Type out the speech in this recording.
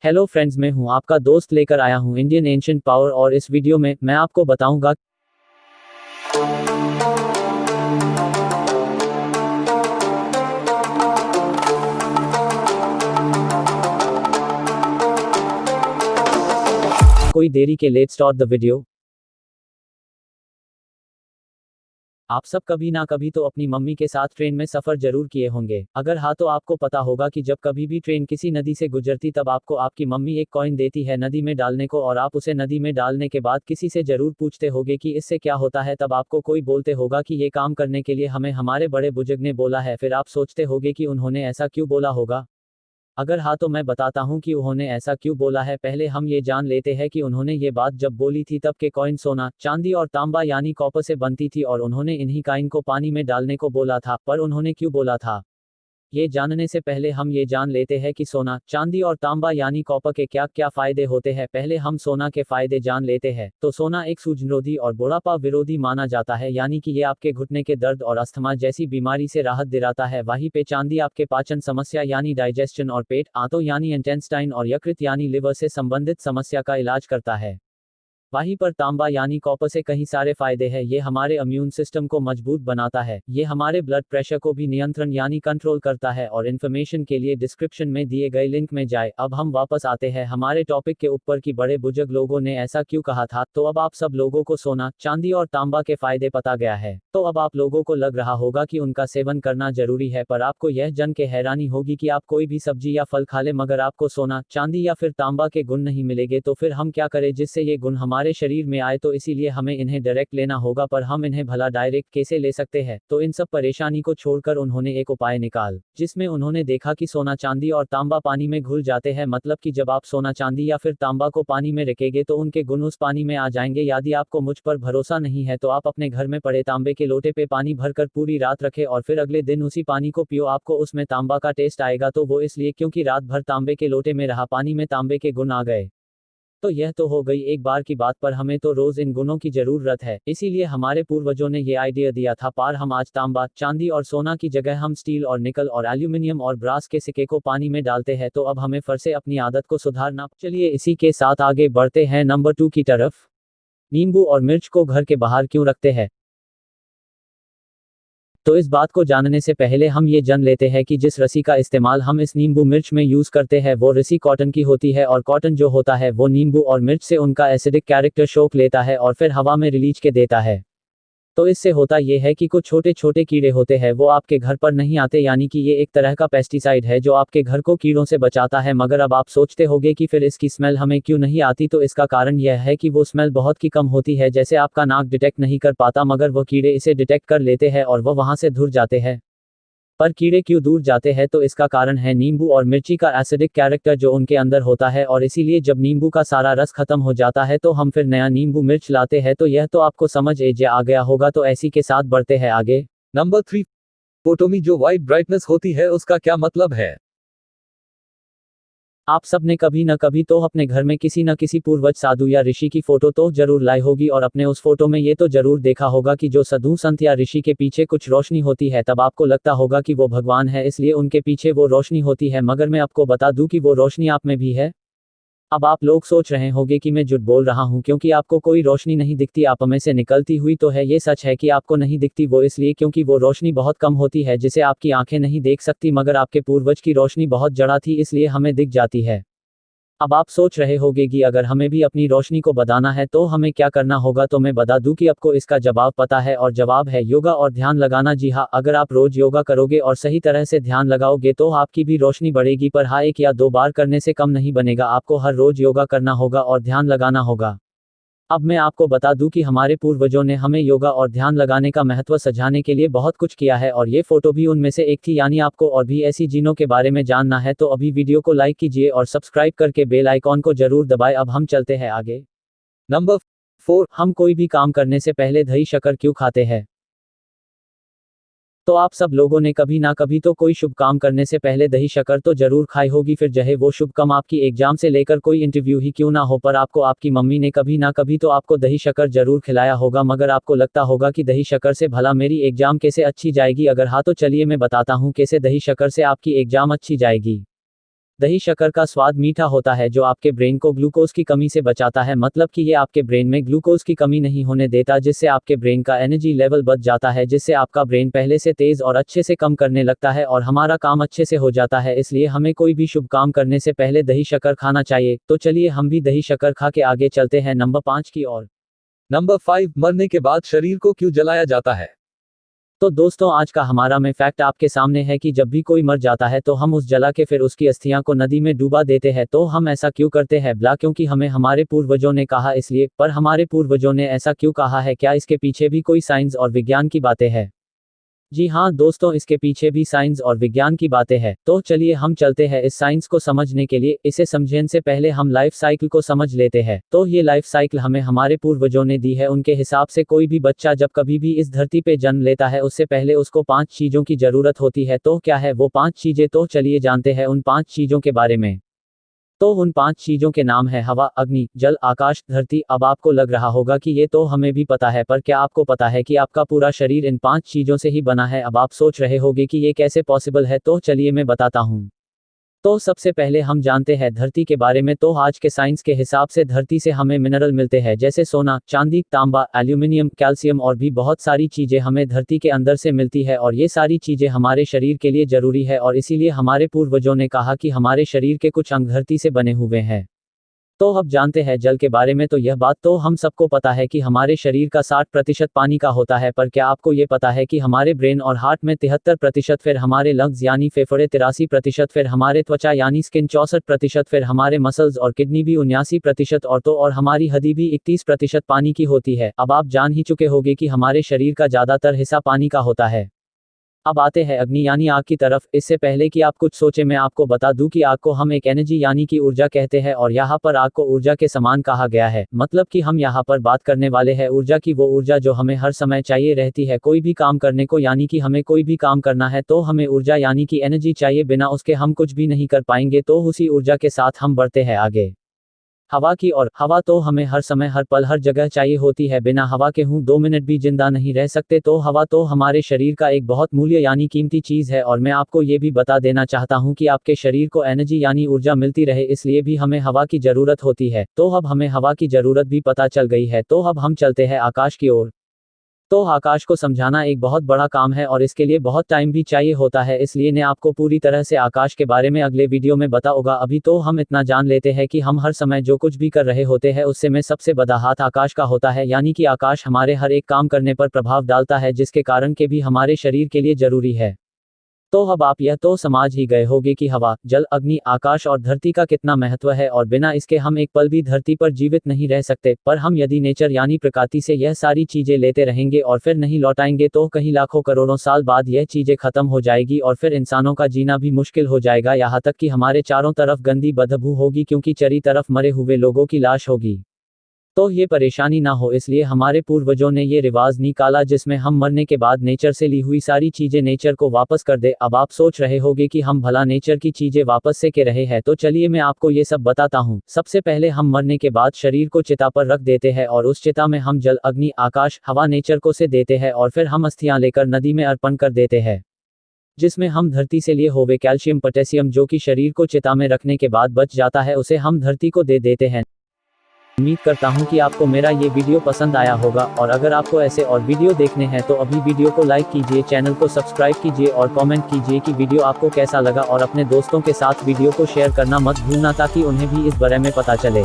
Hello friends, मैं हूं आपका दोस्त लेकर आया हूं इंडियन एंशिएंट पावर और इस वीडियो में मैं आपको बताऊंगा कोई देरी के लेट स्टार्ट द वीडियो। आप सब कभी ना कभी तो अपनी मम्मी के साथ ट्रेन में सफर जरूर किए होंगे। अगर हाँ तो आपको पता होगा कि जब कभी भी ट्रेन किसी नदी से गुजरती तब आपको आपकी मम्मी एक कॉइन देती है नदी में डालने को, और आप उसे नदी में डालने के बाद किसी से जरूर पूछते होगे कि इससे क्या होता है। तब आपको कोई बोलते होगा कि ये काम करने के लिए हमें हमारे बड़े बुजुर्ग ने बोला है। फिर आप सोचते होगे कि उन्होंने ऐसा क्यों बोला होगा। अगर हाँ तो मैं बताता हूँ कि उन्होंने ऐसा क्यों बोला है। पहले हम ये जान लेते हैं कि उन्होंने ये बात जब बोली थी तब के कॉइन सोना, चांदी और तांबा यानी कॉपर से बनती थी, और उन्होंने इन्हीं कॉइन को पानी में डालने को बोला था। पर उन्होंने क्यों बोला था, ये जानने से पहले हम ये जान लेते हैं कि सोना, चांदी और तांबा यानी कॉपर के क्या क्या फायदे होते हैं। पहले हम सोना के फायदे जान लेते हैं। तो सोना एक सूजनरोधी और बुढ़ापा विरोधी माना जाता है, यानी कि ये आपके घुटने के दर्द और अस्थमा जैसी बीमारी से राहत दिलाता है। वहीं पे चांदी आपके पाचन समस्या यानी डाइजेशन और पेट, आंतों यानी इंटेस्टाइन और यकृत यानी लिवर से संबंधित समस्या का इलाज करता है। वहीं पर तांबा यानी कॉपर से कई सारे फायदे हैं। ये हमारे इम्यून सिस्टम को मजबूत बनाता है, ये हमारे ब्लड प्रेशर को भी नियंत्रण यानी कंट्रोल करता है। और इन्फॉर्मेशन के लिए डिस्क्रिप्शन में दिए गए लिंक में जाए। अब हम वापस आते हैं हमारे टॉपिक के ऊपर कि बड़े बुजुर्ग लोगों ने ऐसा क्यों कहा था। तो अब आप सब लोगों को सोना, चांदी और तांबा के फायदे पता गया है। तो अब आप लोगों को लग रहा होगा कि उनका सेवन करना जरूरी है, पर आपको यह जान के हैरानी होगी कि आप कोई भी सब्जी या फल खा ले मगर आपको सोना, चांदी या फिर तांबा के गुण नहीं मिलेंगे। तो फिर हम क्या करें जिससे ये गुण हमारे शरीर में आए। तो इसीलिए हमें इन्हें डायरेक्ट लेना होगा, पर हम इन्हें भला डायरेक्ट कैसे ले सकते हैं। तो इन सब परेशानी को छोड़कर उन्होंने एक उपाय निकाल, जिसमें उन्होंने देखा कि सोना, चांदी और तांबा पानी में घुल जाते हैं। मतलब कि जब आप सोना, चांदी या फिर तांबा को पानी में रखेंगे तो उनके गुण उस पानी में आ जाएंगे। यदि आपको मुझ पर भरोसा नहीं है तो आप अपने घर में पड़े तांबे के लोटे पे पानी भरकर पूरी रात रखें और फिर अगले दिन उसी पानी को पियो। आपको उसमें तांबा का टेस्ट आएगा। तो वो इसलिए क्योंकि रात भर तांबे के लोटे में रहा पानी में तांबे के गुण आ गए। तो यह तो हो गई एक बार की बात, पर हमें तो रोज इन गुणों की जरूरत है। इसीलिए हमारे पूर्वजों ने ये आइडिया दिया था। पर हम आज तांबा, चांदी और सोना की जगह हम स्टील और निकल और एल्यूमिनियम और ब्रास के सिक्के को पानी में डालते हैं। तो अब हमें फिर से अपनी आदत को सुधारना। चलिए इसी के साथ आगे बढ़ते हैं नंबर 2 की तरफ। नींबू और मिर्च को घर के बाहर क्यों रखते हैं। तो इस बात को जानने से पहले हम ये जान लेते हैं कि जिस रस्सी का इस्तेमाल हम इस नींबू मिर्च में यूज करते हैं वो रस्सी कॉटन की होती है, और कॉटन जो होता है वो नींबू और मिर्च से उनका एसिडिक कैरेक्टर सोख लेता है और फिर हवा में रिलीज के देता है। तो इससे होता यह है कि कुछ छोटे छोटे कीड़े होते हैं वो आपके घर पर नहीं आते, यानी कि ये एक तरह का पेस्टिसाइड है जो आपके घर को कीड़ों से बचाता है। मगर अब आप सोचते होंगे कि फिर इसकी स्मेल हमें क्यों नहीं आती। तो इसका कारण यह है कि वो स्मेल बहुत ही कम होती है, जैसे आपका नाक डिटेक्ट नहीं कर पाता, मगर वो कीड़े इसे डिटेक्ट कर लेते हैं और वह वहां से दूर जाते हैं। पर कीड़े क्यों दूर जाते हैं, तो इसका कारण है नींबू और मिर्ची का एसिडिक कैरेक्टर जो उनके अंदर होता है। और इसीलिए जब नींबू का सारा रस खत्म हो जाता है तो हम फिर नया नींबू मिर्च लाते हैं। तो यह तो आपको समझ आ गया होगा। तो ऐसी के साथ बढ़ते हैं आगे। नंबर 3, फोटो में जो व्हाइट ब्राइटनेस होती है उसका क्या मतलब है। आप सब ने कभी न कभी तो अपने घर में किसी न किसी पूर्वज साधु या ऋषि की फोटो तो जरूर लाई होगी, और अपने उस फोटो में ये तो जरूर देखा होगा कि जो साधु संत या ऋषि के पीछे कुछ रोशनी होती है। तब आपको लगता होगा कि वो भगवान है, इसलिए उनके पीछे वो रोशनी होती है। मगर मैं आपको बता दूं कि वो रोशनी आप में भी है। अब आप लोग सोच रहे होंगे कि मैं झूठ बोल रहा हूं क्योंकि आपको कोई रोशनी नहीं दिखती आप में से निकलती हुई। तो है ये सच है कि आपको नहीं दिखती, वो इसलिए क्योंकि वो रोशनी बहुत कम होती है जिसे आपकी आंखें नहीं देख सकती। मगर आपके पूर्वज की रोशनी बहुत जड़ा थी इसलिए हमें दिख जाती है। अब आप सोच रहे होंगे कि अगर हमें भी अपनी रोशनी को बढ़ाना है तो हमें क्या करना होगा। तो मैं बता दूं कि आपको इसका जवाब पता है, और जवाब है योगा और ध्यान लगाना। जी हाँ, अगर आप रोज योगा करोगे और सही तरह से ध्यान लगाओगे तो आपकी भी रोशनी बढ़ेगी। पर हाँ, 1 या 2 बार करने से कम नहीं बनेगा, आपको हर रोज योगा करना होगा और ध्यान लगाना होगा। अब मैं आपको बता दूं कि हमारे पूर्वजों ने हमें योगा और ध्यान लगाने का महत्व समझाने के लिए बहुत कुछ किया है, और ये फोटो भी उनमें से एक थी। यानी आपको और भी ऐसी चीजों के बारे में जानना है तो अभी वीडियो को लाइक कीजिए और सब्सक्राइब करके बेल आइकॉन को जरूर दबाएं। अब हम चलते हैं आगे। नंबर 4, हम कोई भी काम करने से पहले दही शक्कर क्यों खाते हैं। तो आप सब लोगों ने कभी ना कभी तो कोई शुभ काम करने से पहले दही शक्कर तो जरूर खाई होगी। फिर चाहे वो शुभ काम आपकी एग्जाम से लेकर कोई इंटरव्यू ही क्यों ना हो, पर आपको आपकी मम्मी ने कभी ना कभी तो आपको दही शक्कर जरूर खिलाया होगा। मगर आपको लगता होगा कि दही शक्कर से भला मेरी एग्जाम कैसे अच्छी जाएगी। अगर हाँ तो चलिए मैं बताता हूँ कैसे दही शक्कर से आपकी एग्जाम अच्छी जाएगी। दही शक्कर का स्वाद मीठा होता है जो आपके ब्रेन को ग्लूकोज की कमी से बचाता है, मतलब कि ये आपके ब्रेन में ग्लूकोज की कमी नहीं होने देता, जिससे आपके ब्रेन का एनर्जी लेवल बढ़ जाता है, जिससे आपका ब्रेन पहले से तेज और अच्छे से काम करने लगता है और हमारा काम अच्छे से हो जाता है। इसलिए हमें कोई भी शुभ काम करने से पहले दही शक्कर खाना चाहिए। तो चलिए हम भी दही शक्कर खा के आगे चलते हैं नंबर 5 की ओर। नंबर 5, मरने के बाद शरीर को क्यों जलाया जाता है? तो दोस्तों आज का हमारा में फैक्ट आपके सामने है कि जब भी कोई मर जाता है तो हम उस जला के फिर उसकी अस्थियां को नदी में डुबा देते हैं। तो हम ऐसा क्यों करते हैं? क्योंकि हमें हमारे पूर्वजों ने कहा इसलिए। पर हमारे पूर्वजों ने ऐसा क्यों कहा है? क्या इसके पीछे भी कोई साइंस और विज्ञान की बातें हैं? जी हाँ दोस्तों, इसके पीछे भी साइंस और विज्ञान की बातें हैं। तो चलिए हम चलते हैं इस साइंस को समझने के लिए। इसे समझने से पहले हम लाइफ साइकिल को समझ लेते हैं। तो ये लाइफ साइकिल हमें हमारे पूर्वजों ने दी है। उनके हिसाब से कोई भी बच्चा जब कभी भी इस धरती पे जन्म लेता है उससे पहले उसको 5 चीजों की जरूरत होती है। तो क्या है वो 5 चीजें? तो चलिए जानते हैं उन 5 चीजों के बारे में। तो उन 5 चीजों के नाम है हवा, अग्नि, जल, आकाश, धरती। अब आपको लग रहा होगा कि ये तो हमें भी पता है, पर क्या आपको पता है कि आपका पूरा शरीर इन 5 चीजों से ही बना है? अब आप सोच रहे होंगे कि ये कैसे पॉसिबल है, तो चलिए मैं बताता हूँ। तो सबसे पहले हम जानते हैं धरती के बारे में। तो आज के साइंस के हिसाब से धरती से हमें मिनरल मिलते हैं, जैसे सोना, चांदी, तांबा, एल्यूमिनियम, कैल्शियम और भी बहुत सारी चीजें हमें धरती के अंदर से मिलती है और ये सारी चीजें हमारे शरीर के लिए जरूरी है और इसीलिए हमारे पूर्वजों ने कहा कि हमारे शरीर के कुछ अंग धरती से बने हुए हैं। तो अब जानते हैं जल के बारे में। तो यह बात तो हम सबको पता है कि हमारे शरीर का 60% पानी का होता है, पर क्या आपको ये पता है कि हमारे ब्रेन और हार्ट में 73%, फिर हमारे लंग्स यानी फेफड़े 83%, फिर हमारे त्वचा यानी स्किन 64%, फिर हमारे मसल्स और किडनी भी 79% और हमारी हड्डी भी 31% पानी की होती है। अब आप जान ही चुके होंगे कि हमारे शरीर का ज्यादातर हिस्सा पानी का होता है। अब आते हैं अग्नि यानी आग की तरफ। इससे पहले कि आप कुछ सोचे मैं आपको बता दूं कि आग को हम एक एनर्जी यानी कि ऊर्जा कहते हैं और यहाँ पर आग को ऊर्जा के समान कहा गया है। मतलब कि हम यहाँ पर बात करने वाले हैं ऊर्जा की, वो ऊर्जा जो हमें हर समय चाहिए रहती है कोई भी काम करने को। यानी कि हमें कोई भी काम करना है तो हमें ऊर्जा यानी कि एनर्जी चाहिए, बिना उसके हम कुछ भी नहीं कर पाएंगे। तो उसी ऊर्जा के साथ हम बढ़ते हैं आगे। हवा की ओर। हवा तो हमें हर समय हर पल हर जगह चाहिए होती है, बिना हवा के हम 2 मिनट भी जिंदा नहीं रह सकते। तो हवा तो हमारे शरीर का एक बहुत मूल्य यानी कीमती चीज है और मैं आपको ये भी बता देना चाहता हूँ कि आपके शरीर को एनर्जी यानी ऊर्जा मिलती रहे इसलिए भी हमें हवा की जरूरत होती है। तो अब हमें हवा की जरूरत भी पता चल गई है। तो अब हम चलते हैं आकाश की ओर। तो आकाश को समझाना एक बहुत बड़ा काम है और इसके लिए बहुत टाइम भी चाहिए होता है, इसलिए ने आपको पूरी तरह से आकाश के बारे में अगले वीडियो में बताऊंगा। अभी तो हम इतना जान लेते हैं कि हम हर समय जो कुछ भी कर रहे होते हैं उससे में सबसे बड़ा हाथ आकाश का होता है। यानी कि आकाश हमारे हर एक काम करने पर प्रभाव डालता है, जिसके कारण के भी हमारे शरीर के लिए जरूरी है। तो अब आप यह तो समझ ही गए होंगे कि हवा, जल, अग्नि, आकाश और धरती का कितना महत्व है और बिना इसके हम एक पल भी धरती पर जीवित नहीं रह सकते। पर हम यदि नेचर यानी प्रकृति से यह सारी चीजें लेते रहेंगे और फिर नहीं लौटाएंगे तो कहीं लाखों करोड़ों साल बाद यह चीजें खत्म हो जाएगी और फिर इंसानों का जीना भी मुश्किल हो जाएगा। यहाँ तक कि हमारे चारों तरफ गंदी बदबू होगी क्योंकि चारों तरफ मरे हुए लोगों की लाश होगी। तो ये परेशानी ना हो इसलिए हमारे पूर्वजों ने ये रिवाज निकाला जिसमें हम मरने के बाद नेचर से ली हुई सारी चीजें नेचर को वापस कर दे। अब आप सोच रहे होंगे कि हम भला नेचर की चीजें वापस से के रहे हैं, तो चलिए मैं आपको ये सब बताता हूँ। सबसे पहले हम मरने के बाद शरीर को चिता पर रख देते हैं और उस चिता में हम जल, अग्नि, आकाश, हवा, नेचर को से देते हैं और फिर हम अस्थियां लेकर नदी में अर्पण कर देते हैं, जिसमें हम धरती से लिए हुए कैल्शियम, पोटेशियम जो कि शरीर को चिता में रखने के बाद बच जाता है उसे हम धरती को दे देते हैं। उम्मीद करता हूं कि आपको मेरा ये वीडियो पसंद आया होगा और अगर आपको ऐसे और वीडियो देखने हैं तो अभी वीडियो को लाइक कीजिए, चैनल को सब्सक्राइब कीजिए और कमेंट कीजिए कि वीडियो आपको कैसा लगा और अपने दोस्तों के साथ वीडियो को शेयर करना मत भूलना ताकि उन्हें भी इस बारे में पता चले।